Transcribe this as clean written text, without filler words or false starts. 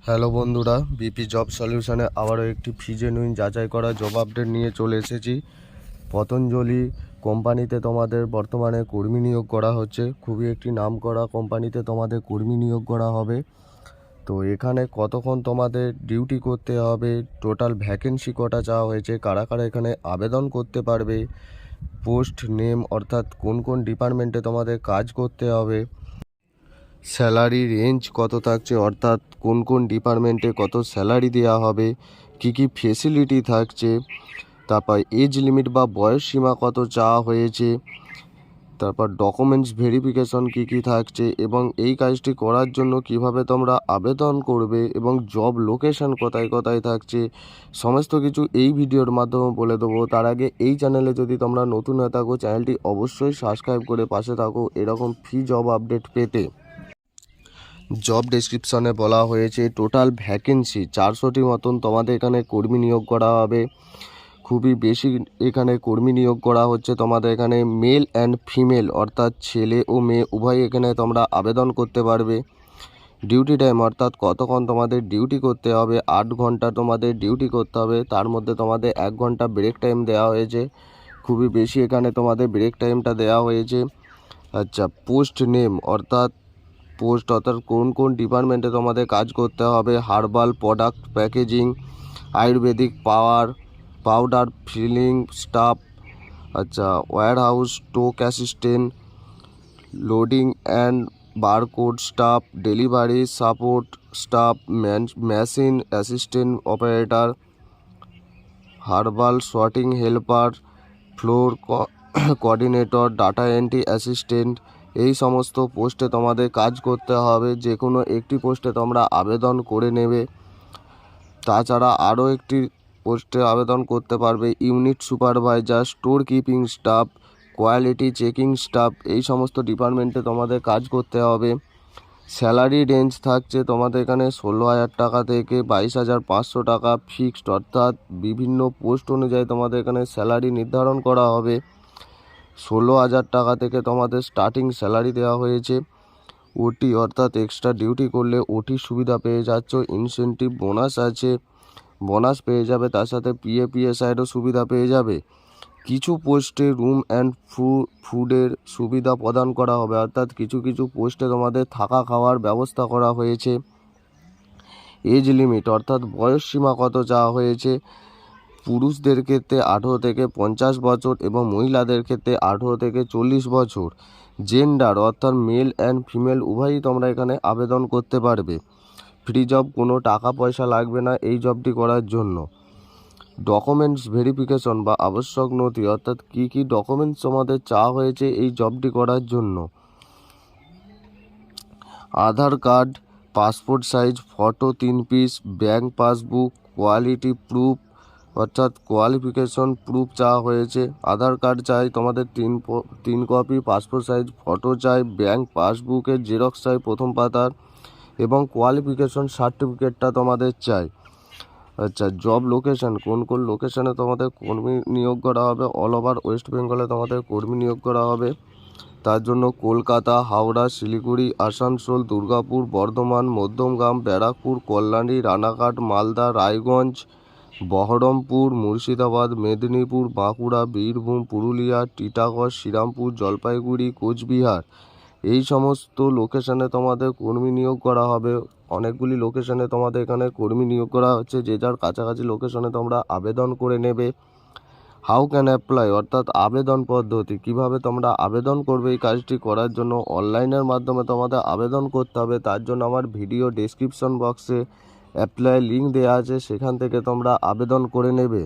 Hello বন্ধুরা, BP job সলিউশনে আবারও একটি ফিজেনুইন যাচাই করা জব আপডেট নিয়ে চলে এসেছি। পতঞ্জলি কোম্পানিতে তোমাদের বর্তমানে কর্মী নিয়োগ করা হচ্ছে। খুবই একটি নামকরা কোম্পানিতে তোমাদের কর্মী নিয়োগ করা হবে। তো এখানে কতক্ষণ তোমাদের ডিউটি করতে হবে, টোটাল ভ্যাকেন্সি কটা চাওয়া হয়েছে, কারা কারা এখানে আবেদন করতে পারবে, পোস্ট নেম অর্থাৎ কোন কোন ডিপার্টমেন্টে তোমাদের কাজ করতে হবে, স্যালারি রেঞ্জ কত থাকছে অর্থাৎ কোন কোন ডিপার্টমেন্টে কত স্যালারি দেওয়া হবে, কি কি ফেসিলিটি থাকছে, তারপর এজ লিমিট বা বয়স সীমা কত চাওয়া হয়েছে, তারপর ডকুমেন্টস ভেরিফিকেশন কি কি থাকছে এবং এই কাজটি করার জন্য কিভাবে তোমরা আবেদন করবে এবং জব লোকেশন কোথায় কোথায় থাকছে, সমস্ত কিছু এই ভিডিওর মাধ্যমে বলে দেবো। তার আগে এই চ্যানেলে যদি তোমরা নতুন হয়ে থাকো, চ্যানেলটি অবশ্যই সাবস্ক্রাইব করে পাশে থাকো এরকম ফ্রি জব আপডেট পেতে। জব ডেসক্রিপশনে বলা হয়েছে টোটাল ভ্যাকেন্সি 400টি মতন তোমাদের এখানে কর্মী নিয়োগ করা হবে। খুবই বেশি এখানে কর্মী নিয়োগ করা হচ্ছে। তোমাদের এখানে মেল অ্যান্ড ফিমেল অর্থাৎ ছেলে ও মেয়ে উভয় এখানে তোমরা আবেদন করতে পারবে। ডিউটি টাইম অর্থাৎ কতক্ষণ তোমাদের ডিউটি করতে হবে, 8 ঘন্টা তোমাদের ডিউটি করতে হবে, তার মধ্যে তোমাদের 1 ঘন্টা ব্রেক টাইম দেওয়া হয়েছে। খুবই বেশি এখানে তোমাদের ব্রেক টাইমটা দেওয়া হয়েছে। আচ্ছা, পোস্ট নেম অর্থাৎ কোন কোন ডিপার্টমেন্টে তোমাদের কাজ করতে হবে, herbal product packaging, ayurvedic powder filling staff, আচ্ছা warehouse stock assistant, loading and barcode staff, delivery support staff, machine assistant operator, herbal sorting helper, floor coordinator, data entry assistant. এই সমস্ত পোস্টে তোমাদের কাজ করতে হবে। যে কোনো একটি পোস্টে তোমরা আবেদন করে নেবে। তাছাড়া আরও একটি পোস্টে আবেদন করতে পারবে unit supervisor, store keeping staff, quality checking staff. এই সমস্ত ডিপার্টমেন্টে তোমাদের কাজ করতে হবে। স্যালারি রেঞ্জ থাকছে তোমাদের এখানে 16,000 টাকা থেকে 22,500 টাকা ফিক্সড, অর্থাৎ বিভিন্ন পোস্ট অনুযায়ী তোমাদের এখানে স্যালারি নির্ধারণ করা হবে। 16,000 টাকা থেকে তোমাদের স্টার্টিং স্যালারি দেওয়া হয়েছে। ওটি অর্থাৎ এক্সট্রা ডিউটি করলে ওটি সুবিধা পেয়ে যাচ্ছ, ইনসেন্টিভ বোনাস আছে, বোনাস পেয়ে যাবে, তার সাথে পিএফআইয়েরও সুবিধা পেয়ে যাবে। কিছু পোস্টে রুম অ্যান্ড ফুডের সুবিধা প্রদান করা হবে, অর্থাৎ কিছু কিছু পোস্টে তোমাদের থাকা খাওয়ার ব্যবস্থা করা হয়েছে। এজ লিমিট অর্থাৎ বয়স সীমা কত চাওয়া হয়েছে, পুরুষদের ক্ষেত্রে 18 থেকে 50 বছর এবং মহিলাদের ক্ষেত্রে 18 থেকে 40 বছর। জেন্ডার অর্থাৎ মেল অ্যান্ড ফিমেল উভয়ই তোমরা এখানে আবেদন করতে পারবে। ফ্রি জব, কোনো টাকা পয়সা লাগবে না এই জবটি করার জন্য। ডকুমেন্টস ভেরিফিকেশন বা আবশ্যক নথি অর্থাৎ কী কী ডকুমেন্টস তোমাদের চাওয়া হয়েছে এই জবটি করার জন্য, Aadhaar card, passport size photo 3 পিস, ব্যাংক পাসবুক, কোয়ালিটি প্রুফ অর্থাৎ কোয়ালিফিকেশন প্রুফ চাওয়া হয়েছে। আধার কার্ড চাই তোমাদের 3 কপি, পাসপোর্ট সাইজ ফটো চাই, ব্যাংক পাসবুকের জেরক্স চাই প্রথম পাতার এবং কোয়ালিফিকেশন সার্টিফিকেটটা তোমাদের চাই। আচ্ছা, জব লোকেশন কোন কোন লোকেশনে তোমাদের কর্মী নিয়োগ করা হবে, অল ওভার ওয়েস্ট বেঙ্গলে তোমাদের কর্মী নিয়োগ করা হবে। তার জন্য কলকাতা, হাওড়া, শিলিগুড়ি, আসানসোল, দুর্গাপুর, বর্ধমান, মধ্যমগ্রাম, ব্যারাকপুর, কল্যাণী, রানাঘাট, মালদা, রায়গঞ্জ, বহরমপুর, মুর্শিদাবাদ, মেদিনীপুর, বাঁকুড়া, বীরভূম, পুরুলিয়া, টিটাগড়, শ্রীরামপুর, জলপাইগুড়ি, কোচবিহার, এই সমস্ত লোকেশনে তোমাদের কর্মী নিয়োগ করা হবে। অনেকগুলি লোকেশনে তোমাদের এখানে কর্মী নিয়োগ করা হচ্ছে, যে যার কাছাকাছি লোকেশনে তোমরা আবেদন করে নেবে। হাউ ক্যান অ্যাপ্লাই অর্থাৎ আবেদন পদ্ধতি, কিভাবে তোমরা আবেদন করবে এই কাজটি করার জন্য, অনলাইনের মাধ্যমে তোমাদের আবেদন করতে হবে। তার জন্য আমার ভিডিও ডেসক্রিপশন বক্সে অ্যাপ্লাই লিঙ্ক দেওয়া আছে, সেখান থেকে তোমরা আবেদন করে নেবে।